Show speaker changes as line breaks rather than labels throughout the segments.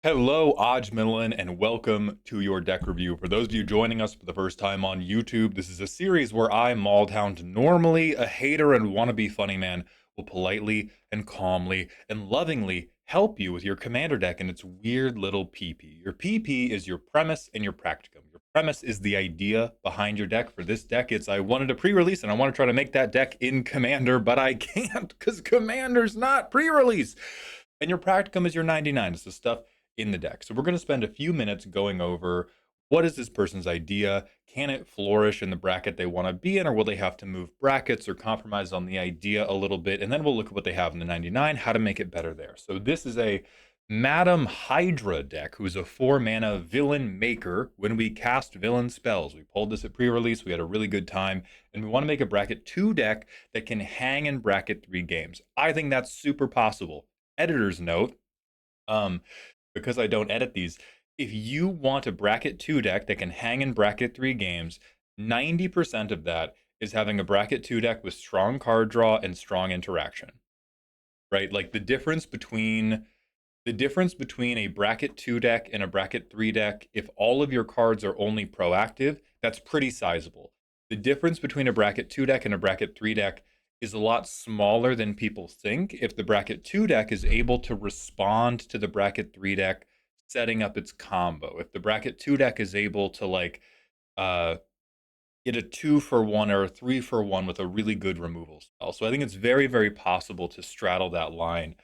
Hello, Ojmillan, and welcome to your deck review. For those of you joining us for the first time on YouTube, this is a series where I, Maulhound, normally a hater and wannabe funny man, will politely and calmly and lovingly help you with your commander deck and its weird little PP. Your PP is your premise and your practicum. Your premise is the idea behind your deck. For this deck, it's I wanted to pre-release and I want to try to make that deck in Commander, but I can't because Commander's not pre-release. And your practicum is your 99. It's the stuff in the deck. So we're going to spend a few minutes going over what is this person's idea? Can it flourish in the bracket they want to be in, or will they have to move brackets or compromise on the idea a little bit? And then we'll look at what they have in the 99, how to make it better there. So this is a Madam Hydra deck, who's a 4-mana villain maker. When we cast villain spells, we pulled this at pre-release, we had a really good time, and we want to make a bracket 2 deck that can hang in bracket 3 games. I think that's super possible. Editor's note, because I don't edit these, if you want a bracket 2 deck that can hang in bracket 3 games, 90% of that is having a bracket 2 deck with strong card draw and strong interaction. Right? Like the difference between a bracket 2 deck and a bracket 3 deck, if all of your cards are only proactive, that's pretty sizable. The difference between a bracket 2 deck and a bracket 3 deck is a lot smaller than people think if the bracket 2 deck is able to respond to the bracket 3 deck setting up its combo. If the bracket 2 deck is able to uh get a 2-for-1 or a 3-for-1 with a really good removal spell. So I think it's very, very possible to straddle that line.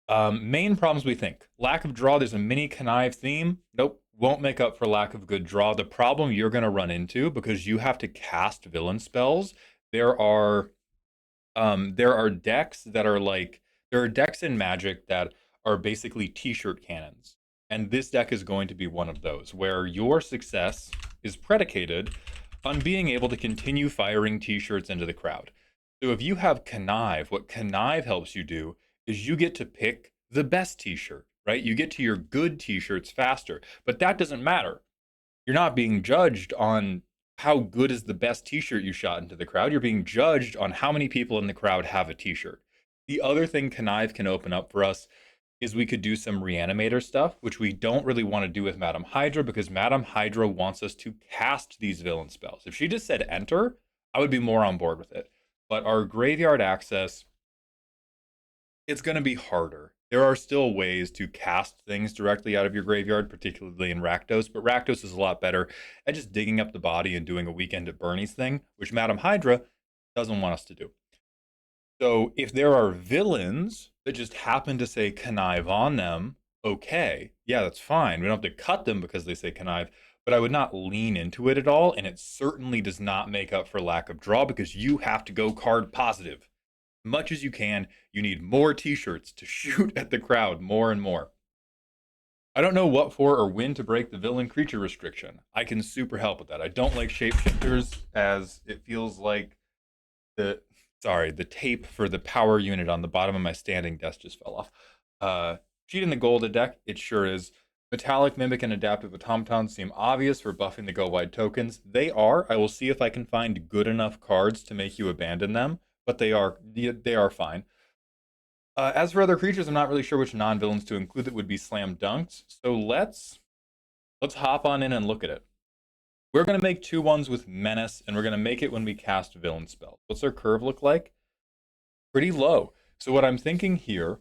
Main problems we think. Lack of draw, there's a mini connive theme. Nope, won't make up for lack of good draw. The problem you're going to run into, because you have to cast villain spells, there are decks that are like, there are decks in Magic that are basically t-shirt cannons. And this deck is going to be one of those, where your success is predicated on being able to continue firing t-shirts into the crowd. So if you have Connive, what Connive helps you do is you get to pick the best t-shirt, right? You get to your good t-shirts faster. But that doesn't matter. You're not being judged on how good is the best t-shirt you shot into the crowd. You're being judged on how many people in the crowd have a t-shirt. The other thing Connive can open up for us is we could do some reanimator stuff, which we don't really want to do with Madam Hydra, because Madam Hydra wants us to cast these villain spells. If she just said enter, I would be more on board with it. But our graveyard access, it's going to be harder. There are still ways to cast things directly out of your graveyard, particularly in Rakdos, but Rakdos is a lot better at just digging up the body and doing a Weekend at Bernie's thing, which Madam Hydra doesn't want us to do. So if there are villains that just happen to say connive on them, okay, yeah, that's fine. We don't have to cut them because they say connive, but I would not lean into it at all, and it certainly does not make up for lack of draw because you have to go card positive. Much as you can, you need more t-shirts to shoot at the crowd more and more. I don't know what for or when to break the villain creature restriction. I can super help with that. I don't like shapeshifters, as it feels like the the tape for the power unit on the bottom of my standing desk just fell off. Cheat in the Golda deck, it sure is. Metallic, Mimic, and Adaptive Automatons seem obvious for buffing the go wide tokens. They are. I will see if I can find good enough cards to make you abandon them, but they are fine. As for other creatures, I'm not really sure which non-villains to include that would be slam dunks. So let's hop on in and look at it. We're going to make 2/1s with Menace, and we're going to make it when we cast villain spells. What's our curve look like? Pretty low. So what I'm thinking here,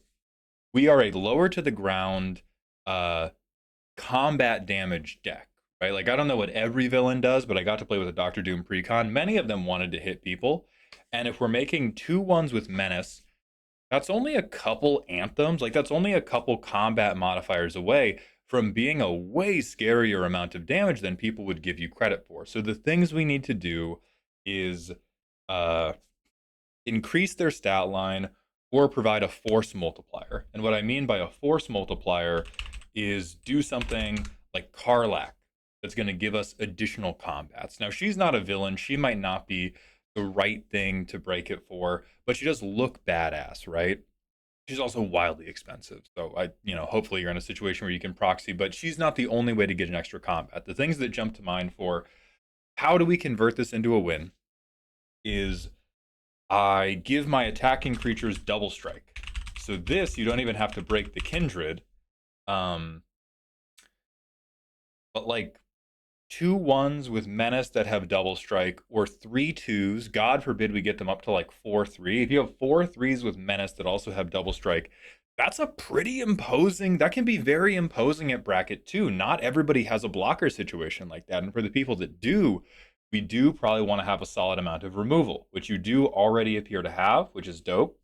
we are a lower to the ground combat damage deck, right? Like, I don't know what every villain does, but I got to play with a Doctor Doom precon. Many of them wanted to hit people. And if we're making 2/1s with Menace, that's only a couple anthems. Like, that's only a couple combat modifiers away from being a way scarier amount of damage than people would give you credit for. So the things we need to do is uh, increase their stat line or provide a force multiplier. And what I mean by a force multiplier is do something like Karlach that's going to give us additional combats. Now, she's not a villain. She might not be the right thing to break it for, but she does look badass, right? She's also wildly expensive. So hopefully you're in a situation where you can proxy, but she's not the only way to get an extra combat. The things that jump to mind for how do we convert this into a win is I give my attacking creatures double strike. So this, you don't even have to break the kindred. but like two ones with menace that have double strike, or three twos. God forbid we get them up to like 4-3. If you have four threes with menace that also have double strike, that's a pretty imposing. That can be very imposing at bracket two. Not everybody has a blocker situation like that, and for the people that do, we do probably want to have a solid amount of removal, which you do already appear to have, which is dope.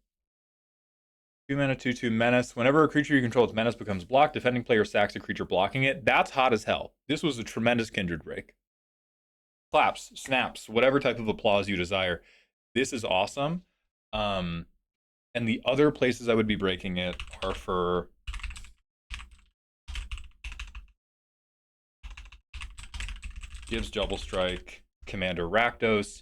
2 mana, 2/2 menace. Whenever a creature you control with menace becomes blocked, defending player sacks a creature blocking it. That's hot as hell. This was a tremendous Kindred break. Claps, snaps, whatever type of applause you desire. This is awesome. And the other places I would be breaking it are for gives double strike, Commander Rakdos.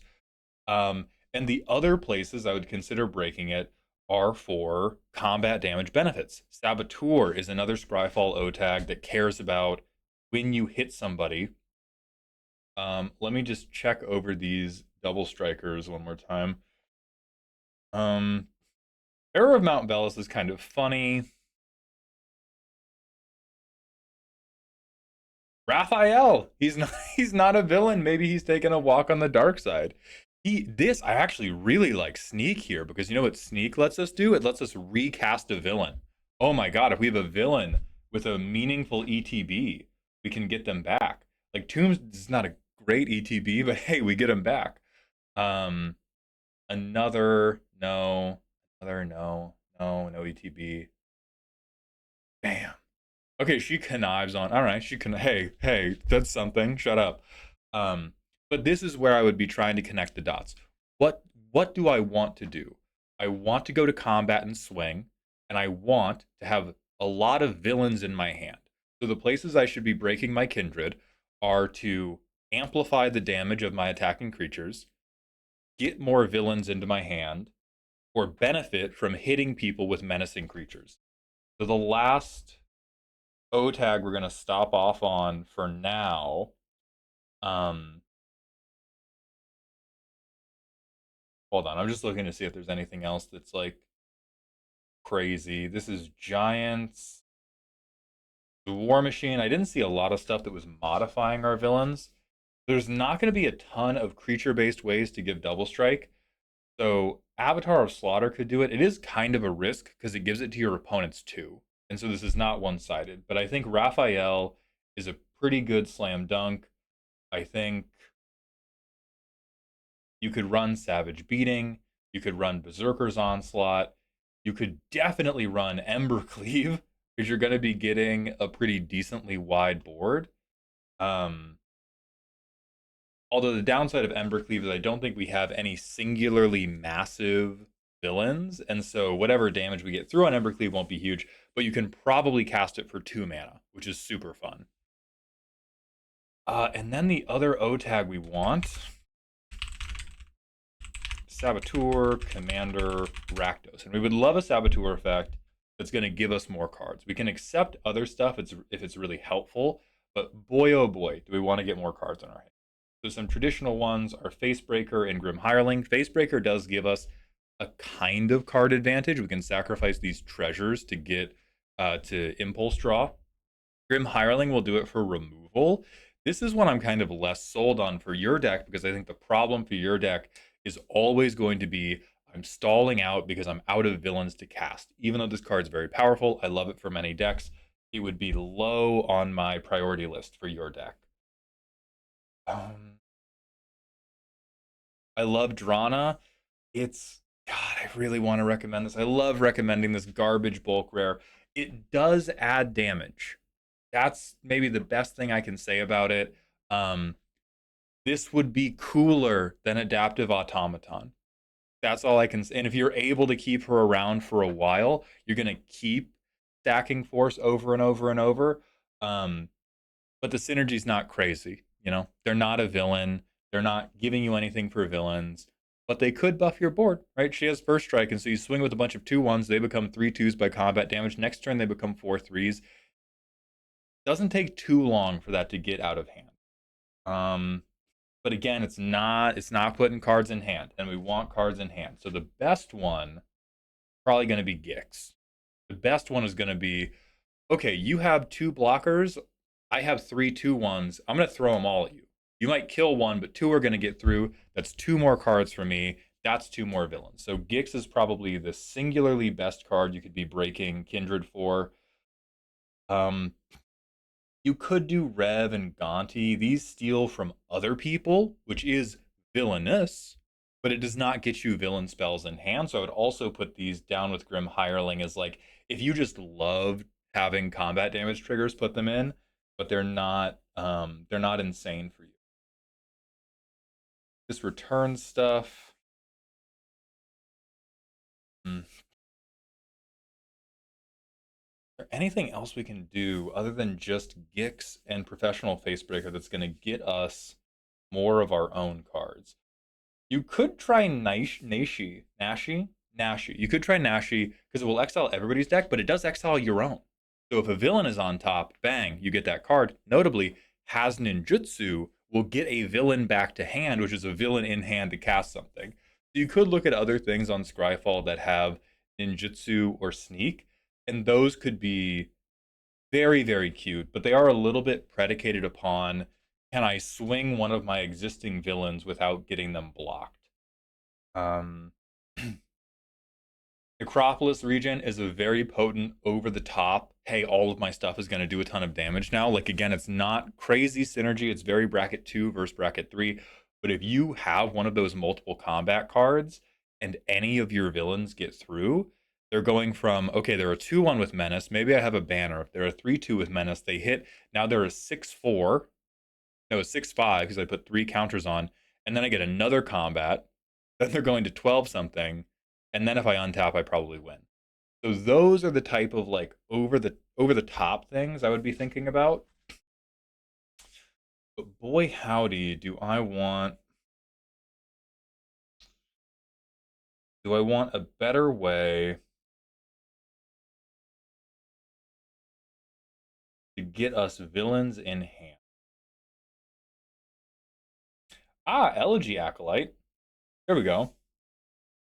And the other places I would consider breaking it are for combat damage benefits. Saboteur is another Scryfall O tag that cares about when you hit somebody. Let me just check over these double strikers one more time. Error of Mount Bellis is kind of funny. Raphael, he's not a villain. Maybe he's taking a walk on the dark side. I actually really like Sneak here because you know what Sneak lets us do? It lets us recast a villain. Oh my god, if we have a villain with a meaningful ETB, we can get them back. Like Tombs is not a great ETB, but hey, we get them back. Um another no, another no ETB. Bam. Okay, she connives on. All right, she can. Hey, that's something. Shut up. Um, but this is where I would be trying to connect the dots. What do I want to do? I want to go to combat and swing, and I want to have a lot of villains in my hand. So the places I should be breaking my kindred are to amplify the damage of my attacking creatures, get more villains into my hand, or benefit from hitting people with menacing creatures. So the last O tag we're gonna stop off on for now. Um, Hold on, I'm just looking to see if there's anything else that's like crazy. This is Giants, the War Machine. I didn't see a lot of stuff that was modifying our villains. There's not going to be a ton of creature-based ways to give double strike. So Avatar of Slaughter could do it. It is kind of a risk because it gives it to your opponents too. And so this is not one-sided. But I think Raphael is a pretty good slam dunk. I think you could run Savage Beating. You could run Berserker's Onslaught. You could definitely run Embercleave because you're going to be getting a pretty decently wide board. Although the downside of Embercleave is I don't think we have any singularly massive villains, and so whatever damage we get through on Embercleave won't be huge, but you can probably cast it for 2 mana, which is super fun. And then the other O tag we want Saboteur, Commander, Rakdos. And we would love a Saboteur effect that's going to give us more cards. We can accept other stuff if it's really helpful, but boy, oh boy, do we want to get more cards in our hand. So some traditional ones are Facebreaker and Grim Hireling. Facebreaker does give us a kind of card advantage. We can sacrifice these treasures to get to Impulse Draw. Grim Hireling will do it for removal. This is one I'm kind of less sold on for your deck because I think the problem for your deck is always going to be I'm stalling out because I'm out of villains to cast. Even though this card's very powerful, I love it for many decks, it would be low on my priority list for your deck. I love Drana. It's God, I really want to recommend this. I love recommending this garbage bulk rare. It does add damage. That's maybe the best thing I can say about it. This would be cooler than Adaptive Automaton. That's all I can say. And if you're able to keep her around for a while, you're going to keep stacking force over and over and over. But the synergy's not crazy. You know, they're not a villain. They're not giving you anything for villains, but they could buff your board, right? She has first strike, and so you swing with a bunch of 2/1s. They become 3/2s by combat damage. Next turn, they become 4/3s. Doesn't take too long for that to get out of hand. But again, it's not putting cards in hand, and we want cards in hand. So the best one probably going to be Gix. The best one is going to be okay. You have 2 blockers. I have three 2/1s. I'm going to throw them all at you. You might kill one, but two are going to get through. That's two more cards for me. That's two more villains. So Gix is probably the singularly best card you could be breaking Kindred for. Um, you could do Rev and Gonti. These steal from other people, which is villainous, but it does not get you villain spells in hand. So I would also put these down with Grim Hireling as like, if you just love having combat damage triggers, put them in, but they're not insane for you. This return stuff. Hmm. Is there anything else we can do other than just Gix and Professional Facebreaker that's going to get us more of our own cards? You could try Nashi. You could try Nashi because it will exile everybody's deck, but it does exile your own. So if a villain is on top, bang, you get that card. Notably, Has Ninjutsu will get a villain back to hand, which is a villain in hand to cast something. So you could look at other things on Scryfall that have Ninjutsu or Sneak, and those could be very, very cute, but they are a little bit predicated upon, can I swing one of my existing villains without getting them blocked? Um, Necropolis Regen is a very potent, over the top, hey, all of my stuff is going to do a ton of damage now. Like, again, it's not crazy synergy. It's very bracket 2 versus bracket 3. But if you have one of those multiple combat cards and any of your villains get through, they're going from, okay, they're a 2/1 with Menace. Maybe I have a banner. If they're a 3/2 with Menace, they hit. Now they're a 6/4. No, a 6/5 because I put three counters on. And then I get another combat. Then they're going to 12 something. And then if I untap, I probably win. So those are the type of like over the top things I would be thinking about. But boy howdy, do I want a better way to get us villains in hand? Ah, Elegy Acolyte. There we go.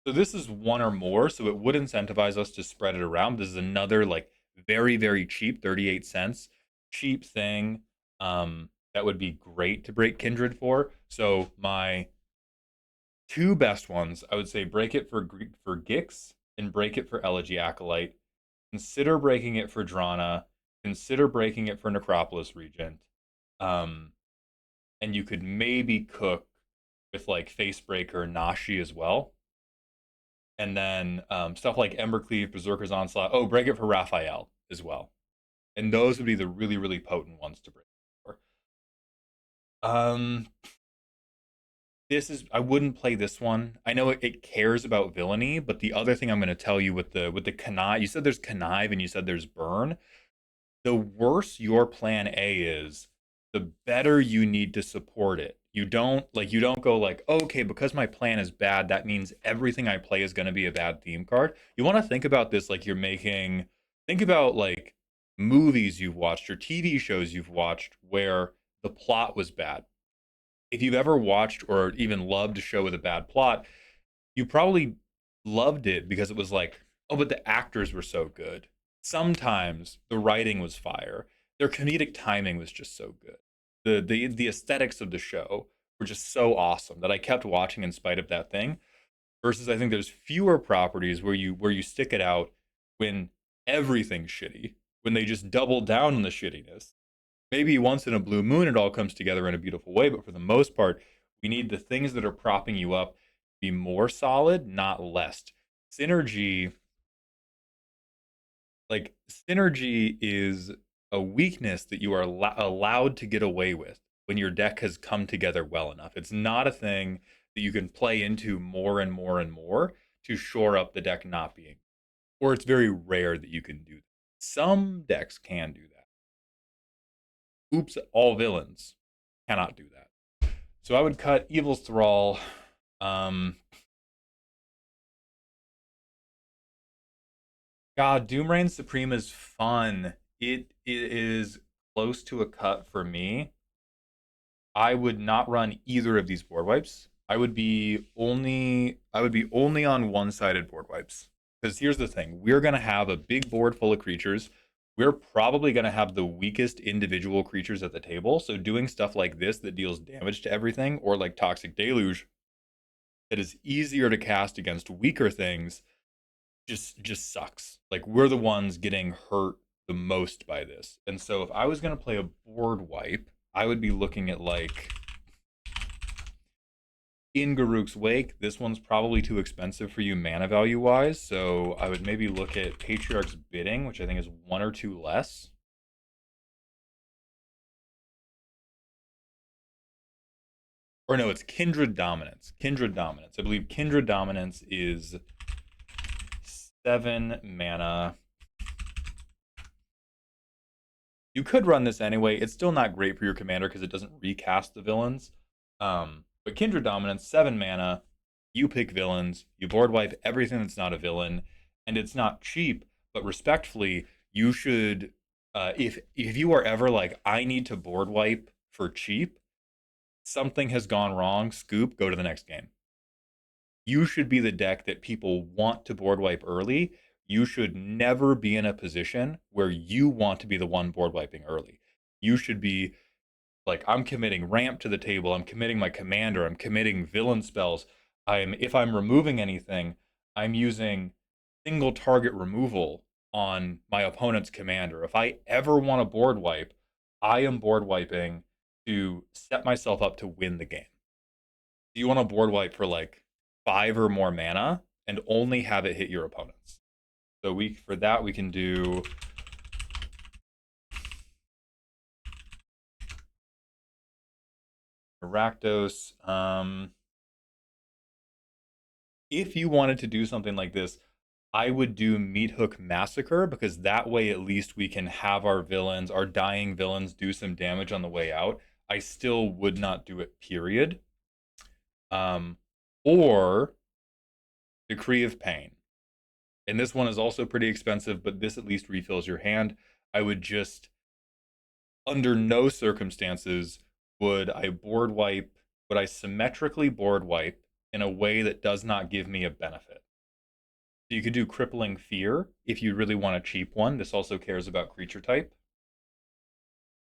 So this is one or more, so it would incentivize us to spread it around. This is another like very, very cheap, 38 cents, cheap thing. That would be great to break Kindred for. So my two best ones, I would say break it for Gix and break it for Elegy Acolyte. Consider breaking it for Drana. Consider breaking it for Necropolis Regent. Um, and you could maybe cook with like Facebreaker, Nashi as well. And then stuff like Embercleave, Berserker's Onslaught. Oh, break it for Raphael as well. And those would be the really, really potent ones to break for. Um, this is I wouldn't play this one. I know it cares about villainy, but the other thing I'm going to tell you with the connive, you said there's connive and you said there's burn. The worse your plan A is, the better you need to support it. You don't go like, oh, okay, because my plan is bad, that means everything I play is going to be a bad theme card. You want to think about this like think about like movies you've watched or TV shows you've watched where the plot was bad. If you've ever watched or even loved a show with a bad plot, you probably loved it because it was like, oh, but the actors were so good. Sometimes the writing was fire. Their comedic timing was just so good. The aesthetics of the show were just so awesome that I kept watching in spite of that thing. Versus I think there's fewer properties where you stick it out when everything's shitty, when they just double down on the shittiness. Maybe once in a blue moon it all comes together in a beautiful way, but for the most part, we need the things that are propping you up to be more solid, not less. Synergy, synergy is a weakness that you are allowed to get away with when your deck has come together well enough. It's not a thing that you can play into more and more and more to shore up the deck not being, or it's very rare that you can do that. Some decks can do that. Oops, all villains cannot do that. So I would cut Evil's Thrall. Um, God, Doom Reign Supreme is fun. It is close to a cut for me. I would not run either of these board wipes. I would be only on one-sided board wipes. Because here's the thing, we're gonna have a big board full of creatures. we're probably going to have the weakest individual creatures at the table. So doing stuff like this that deals damage to everything, or like Toxic Deluge, that is easier to cast against weaker things, just sucks. Like we're the ones getting hurt the most by this. And so if I was going to play a board wipe, I would be looking at like in Garuk's Wake. This one's probably too expensive for you mana value wise, so I would maybe look at Patriarch's Bidding, which I think is one or two less. Or no, it's Kindred Dominance. Kindred Dominance. I believe Kindred Dominance is 7 mana. You could run this anyway. It's still not great for your commander because it doesn't recast the villains. But Kindred Dominance, 7 mana. You pick villains. You board wipe everything that's not a villain, and it's not cheap. But respectfully, you should. If you are ever like, I need to board wipe for cheap, something has gone wrong. Scoop. Go to the next game. You should be the deck that people want to board wipe early. You should never be in a position where you want to be the one board wiping early. You should be like, I'm committing ramp to the table, I'm committing my commander, I'm committing villain spells. If I'm removing anything, I'm using single target removal on my opponent's commander. If I ever want to board wipe, I am board wiping to set myself up to win the game. You want to board wipe for like 5 or more mana and only have it hit your opponents. So for that we can do Rakdos. If you wanted to do something like this, I would do Meat Hook Massacre, because that way at least we can have our villains, our dying villains, do some damage on the way out. I still would not do it, period. Or Decree of Pain. And this one is also pretty expensive, but this at least refills your hand. I would just, under no circumstances, would I symmetrically board wipe in a way that does not give me a benefit. So you could do Crippling Fear if you really want a cheap one. This also cares about creature type.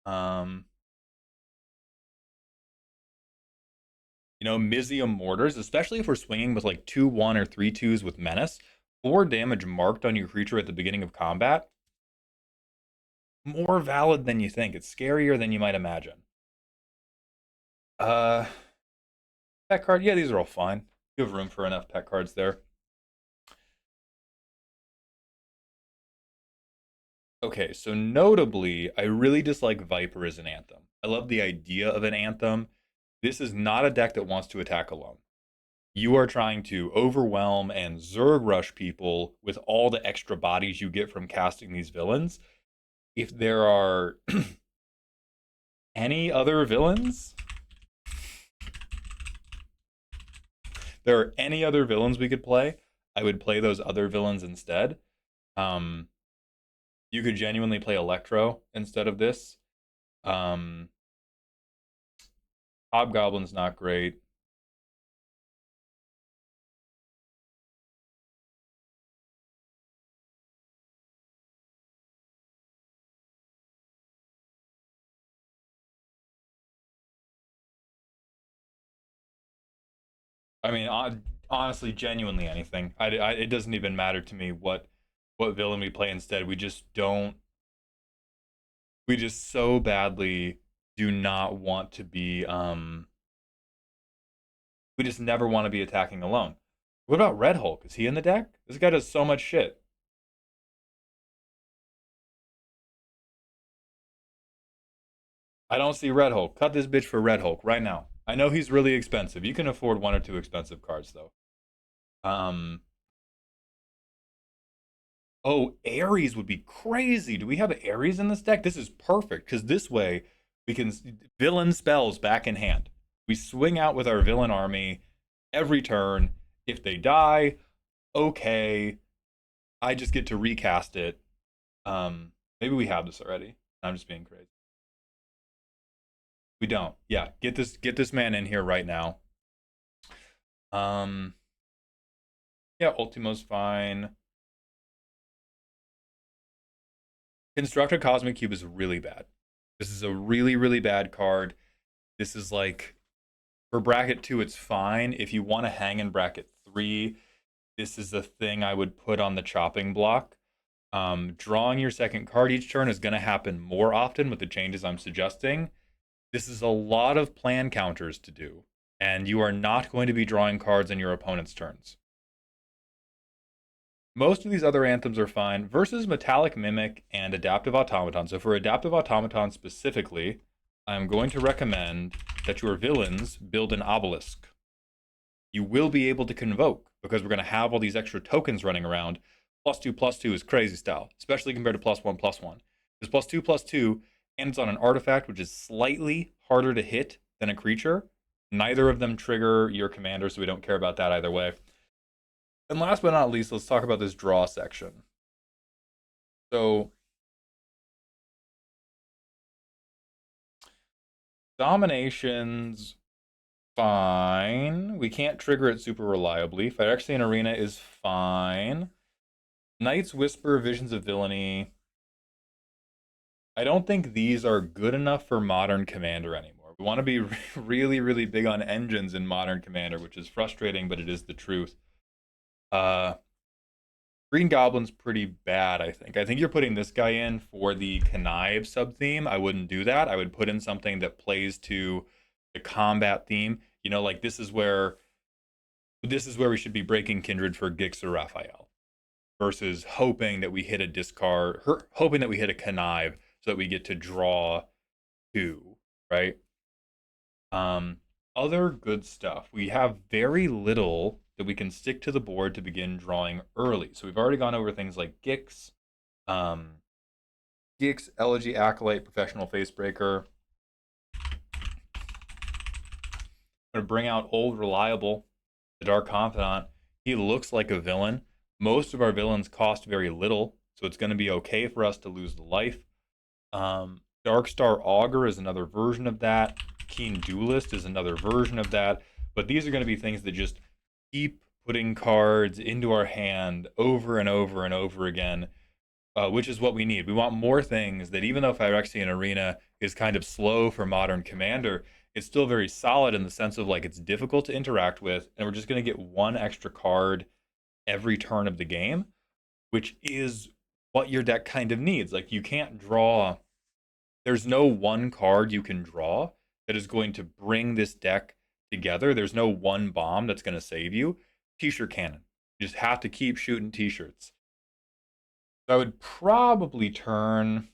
Um, Mizium Mortars, especially if we're swinging with like 2/1 or 3/2s with Menace, 4 damage marked on your creature at the beginning of combat. More valid than you think. It's scarier than you might imagine. Uh, Pet card, yeah, these are all fine. You have room for enough pet cards there. Okay, so notably, I really dislike Viper as an Anthem. I love the idea of an Anthem. This is not a deck that wants to attack alone. You are trying to overwhelm and Zerg rush people with all the extra bodies you get from casting these villains. If there are any other villains, there are any other villains we could play, I would play those other villains instead. Um, you could genuinely play Electro instead of this. Um, Hobgoblin's not great. I mean, honestly, genuinely anything. It doesn't even matter to me what villain we play instead. We just don't. We just so badly do not want to be. We just never want to be attacking alone. What about Red Hulk? Is he in the deck? This guy does so much shit. I don't see Red Hulk. Cut this bitch for Red Hulk right now. I know he's really expensive. You can afford one or two expensive cards though. Um, Oh, Ares would be crazy. Do we have Ares in this deck? This is perfect because this way we can villain spells back in hand. We swing out with our villain army every turn. If they die, okay. I just get to recast it. Maybe we have this already. I'm just being crazy. We don't. Yeah, get this man in here right now. Um, yeah, Ultimo's fine. Constructed Cosmic Cube is really bad. This is a really, really bad card. This is like, for bracket 2, it's fine. If you want to hang in bracket 3, this is the thing I would put on the chopping block. Drawing your second card each turn is going to happen more often with the changes I'm suggesting. This is a lot of plan counters to do, and you are not going to be drawing cards in your opponent's turns. Most of these other anthems are fine versus Metallic Mimic and Adaptive Automaton. So for Adaptive Automaton specifically, I'm going to recommend that your villains build an obelisk. You will be able to convoke because we're going to have all these extra tokens running around. +2/+2 is crazy style, especially compared to +1/+1. Because +2/+2 and it's on an artifact which is slightly harder to hit than a creature. Neither of them trigger your commander, so we don't care about that either way. And last but not least, let's talk about this draw section. So, Domination's fine. We can't trigger it super reliably. Phyrexian Arena is fine. Night's Whisper, Visions of Villainy. I don't think these are good enough for Modern Commander anymore. We want to be really, really big on engines in Modern Commander, which is frustrating, but it is the truth. Uh, Green Goblin's pretty bad, I think. I think you're putting this guy in for the Connive sub-theme. I wouldn't do that. I would put in something that plays to the combat theme. You know, like this is where we should be breaking Kindred for Gix or Raphael versus hoping that we hit a discard, hoping that we hit a Connive so that we get to draw 2, right? Other good stuff. We have very little that we can stick to the board to begin drawing early. So we've already gone over things like Gix, Elegy, Acolyte, Professional Facebreaker. I'm gonna bring out Old Reliable, the Dark Confidant. He looks like a villain. Most of our villains cost very little, so it's gonna be okay for us to lose the life. Darkstar Augur is another version of that. Keen Duelist is another version of that. But these are going to be things that just keep putting cards into our hand over and over and over again, which is what we need. We want more things that, even though Phyrexian Arena is kind of slow for Modern Commander, it's still very solid in the sense of like it's difficult to interact with, and we're just going to get one extra card every turn of the game, which is what your deck kind of needs. Like you can't draw, there's no one card you can draw that is going to bring this deck together. There's no one bomb that's going to save you. T-shirt cannon. You just have to keep shooting t-shirts. So I would probably turn.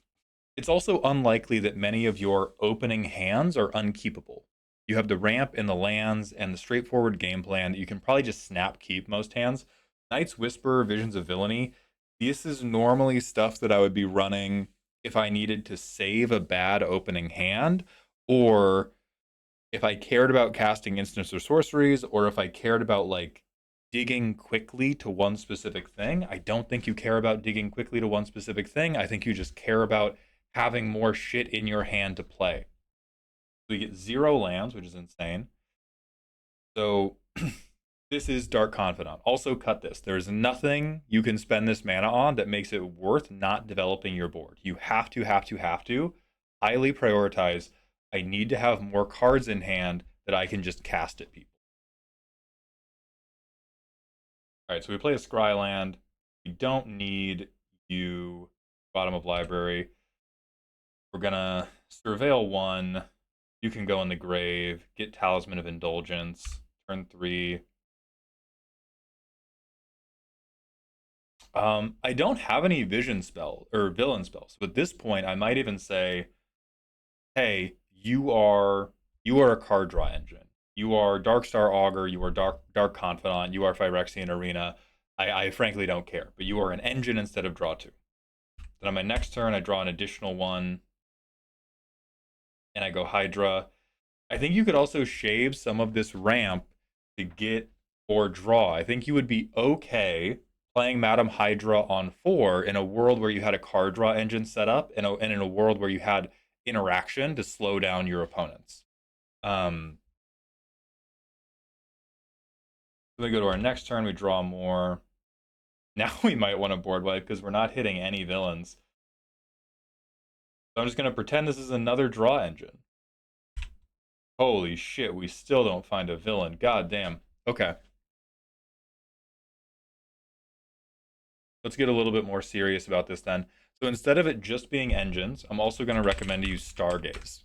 It's also unlikely that many of your opening hands are unkeepable. You have the ramp and the lands and the straightforward game plan that you can probably just snap keep most hands. Night's Whisper, Visions of Villainy. This is normally stuff that I would be running if I needed to save a bad opening hand, or if I cared about casting instants or sorceries, or if I cared about like digging quickly to one specific thing. I don't think you care about digging quickly to one specific thing. I think you just care about having more shit in your hand to play. So you get 0 lands, which is insane. So this is Dark Confidant. Also cut this. There's nothing you can spend this mana on that makes it worth not developing your board. You have to highly prioritize. I need to have more cards in hand that I can just cast at people. All right, so we play a Scryland. We don't need you, bottom of library. We're gonna surveil 1. You can go in the grave, get Talisman of Indulgence, turn 3. I don't have any vision spell or villain spells, but at this point I might even say, hey, you are a card draw engine. You are Darkstar Augur, you are Dark Confidant, you are Phyrexian Arena. I frankly don't care, but you are an engine instead of draw 2. Then on my next turn, I draw an additional 1, and I go Hydra. I think you could also shave some of this ramp to get or draw. I think you would be okay playing Madam Hydra on 4 in a world where you had a card draw engine set up, and in a world where you had interaction to slow down your opponents. So we go to our next turn, we draw more. Now we might want to board wipe because we're not hitting any villains. So I'm just gonna pretend this is another draw engine. Holy shit, we still don't find a villain. God damn. Okay. Let's get a little bit more serious about this then. So instead of it just being engines, I'm also going to recommend you Stargaze.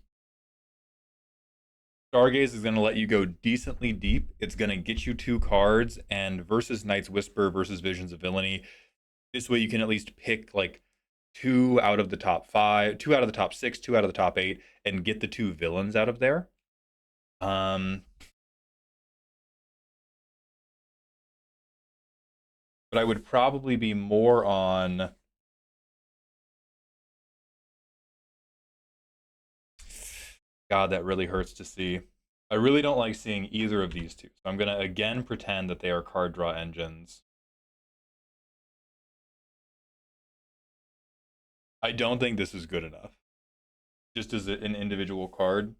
Stargaze is going to let you go decently deep. It's going to get you two cards, and versus Knight's Whisper versus Visions of Villainy, this way you can at least pick like two out of the top five, two out of the top six, two out of the top eight, and get the two villains out of there. Um, but I would probably be more on. God, that really hurts to see. I really don't like seeing either of these two. So I'm going to again pretend that they are card draw engines. I don't think this is good enough. Just as an individual card.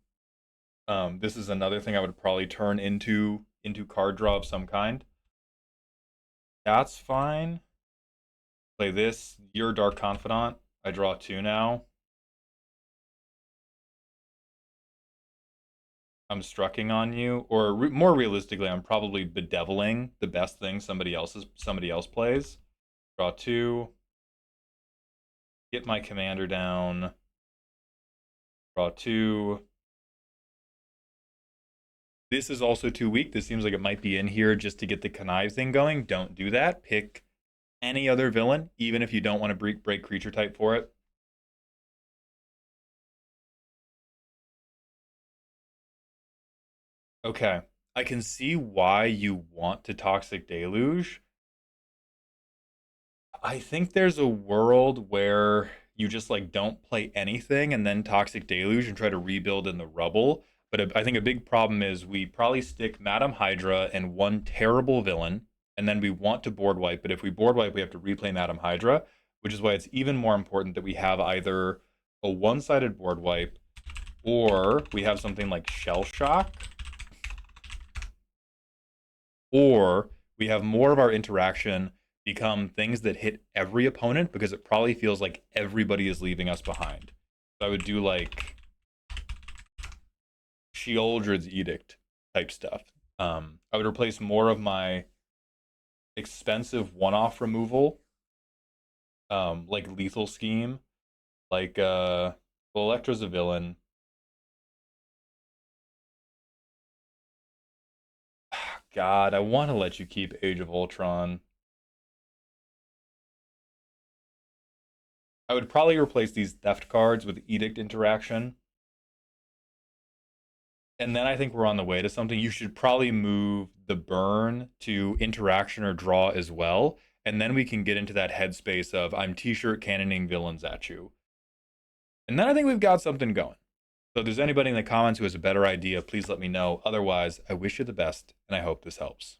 This is another thing I would probably turn into card draw of some kind. That's fine. Play this. You're Dark Confidant. I draw two now. I'm strucking on you, or more realistically, I'm probably bedeviling the best thing somebody else plays. Draw two. Get my commander down. Draw two. This is also too weak. This seems like it might be in here just to get the connive thing going. Don't do that. Pick any other villain, even if you don't want to break creature type for it. Okay. I can see why you want to Toxic Deluge. I think there's a world where you just like don't play anything and then Toxic Deluge and try to rebuild in the rubble. But I think a big problem is we probably stick Madam Hydra and one terrible villain, and then we want to board wipe. But if we board wipe, we have to replay Madam Hydra, which is why it's even more important that we have either a one-sided board wipe or we have something like Shell Shock, or we have more of our interaction become things that hit every opponent because it probably feels like everybody is leaving us behind. So I would do like Sheoldred's Edict type stuff. I would replace more of my expensive one-off removal, like Lethal Scheme, like well, Electra's a villain. God, I want to let you keep Age of Ultron. I would probably replace these theft cards with Edict interaction. And then I think we're on the way to something. You should probably move the burn to interaction or draw as well. And then we can get into that headspace of I'm t-shirt cannoning villains at you. And then I think we've got something going. So if there's anybody in the comments who has a better idea, please let me know. Otherwise, I wish you the best, and I hope this helps.